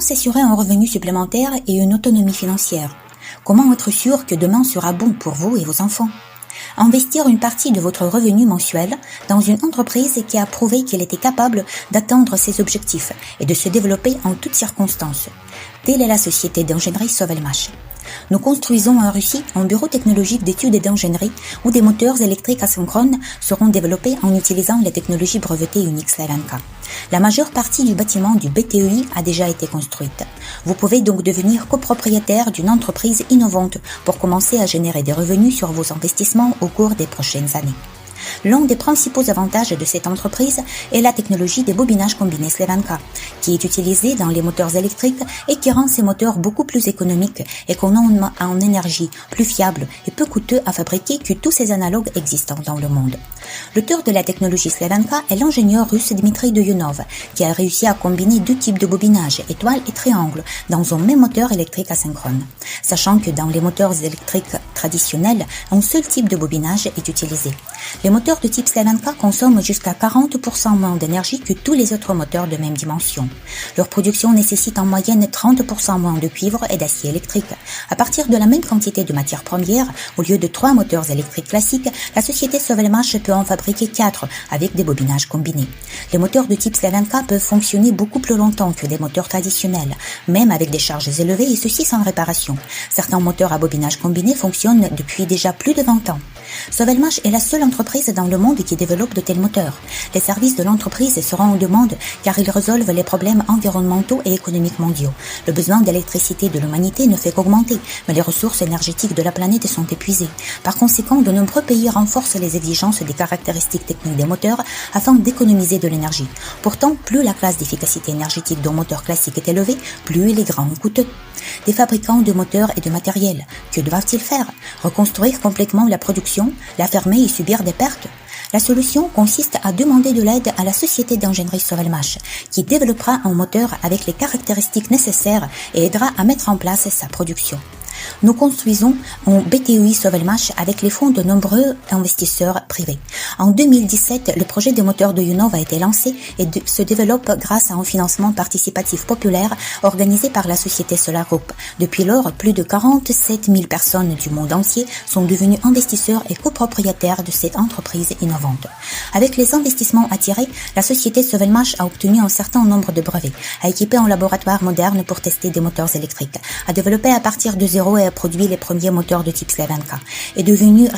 Comment s'assurer un revenu supplémentaire et une autonomie financière? Comment être sûr que demain sera bon pour vous et vos enfants? Investir une partie de votre revenu mensuel dans une entreprise qui a prouvé qu'elle était capable d'atteindre ses objectifs et de se développer en toutes circonstances. Telle est la société d'ingénierie Sovelmash. Nous construisons en Russie un bureau technologique d'études et d'ingénierie où des moteurs électriques asynchrones seront développés en utilisant la technologie brevetée Unix Slavenka. La majeure partie du bâtiment du BTEI a déjà été construite. Vous pouvez donc devenir copropriétaire d'une entreprise innovante pour commencer à générer des revenus sur vos investissements au cours des prochaines années. L'un des principaux avantages de cette entreprise est la technologie des bobinages combinés Slavenka, qui est utilisée dans les moteurs électriques et qui rend ces moteurs beaucoup plus économiques, économes en énergie, plus fiables et peu coûteux à fabriquer que tous ces analogues existants dans le monde. L'auteur de la technologie Slavenka est l'ingénieur russe Dmitry Doyunov, qui a réussi à combiner deux types de bobinage, étoile et triangle, dans un même moteur électrique asynchrone. Sachant que dans les moteurs électriques traditionnels, un seul type de bobinage est utilisé. Les moteurs de type Slavenka consomment jusqu'à 40% moins d'énergie que tous les autres moteurs de même dimension. Leur production nécessite en moyenne 30% moins de cuivre et d'acier électrique. À partir de la même quantité de matières premières, au lieu de 3 moteurs électriques classiques, la société Sovelmash peut en fabriquer 4 avec des bobinages combinés. Les moteurs de type Slavenka peuvent fonctionner beaucoup plus longtemps que des moteurs traditionnels, même avec des charges élevées et ceci sans réparation. Certains moteurs à bobinage combiné fonctionnent depuis déjà plus de 20 ans. Sovelmash est la seule entreprise dans le monde qui développe de tels moteurs. Les services de l'entreprise seront en demande car ils résolvent les problèmes environnementaux et économiques mondiaux. Le besoin d'électricité de l'humanité ne fait qu'augmenter, mais les ressources énergétiques de la planète sont épuisées. Par conséquent, de nombreux pays renforcent les exigences des caractéristiques techniques des moteurs afin d'économiser de l'énergie. Pourtant, plus la classe d'efficacité énergétique d'un moteur classique est élevée, plus il est grand et coûteux. Des fabricants de moteurs et de matériel, que doivent-ils faire? Reconstruire complètement la production, la fermer et subir des pertes? La solution consiste à demander de l'aide à la société d'ingénierie Sovelmash, qui développera un moteur avec les caractéristiques nécessaires et aidera à mettre en place sa production. Nous construisons un BTEI Sovelmash avec les fonds de nombreux investisseurs privés. En 2017, le projet des moteurs de Yunov a été lancé et se développe grâce à un financement participatif populaire organisé par la société Solar Group. Depuis lors, plus de 47 000 personnes du monde entier sont devenues investisseurs et copropriétaires de cette entreprise innovante. Avec les investissements attirés, la société Sovelmash a obtenu un certain nombre de brevets, a équipé un laboratoire moderne pour tester des moteurs électriques, a développé à partir de zéro et a produit les premiers moteurs de type Slavenka, est devenu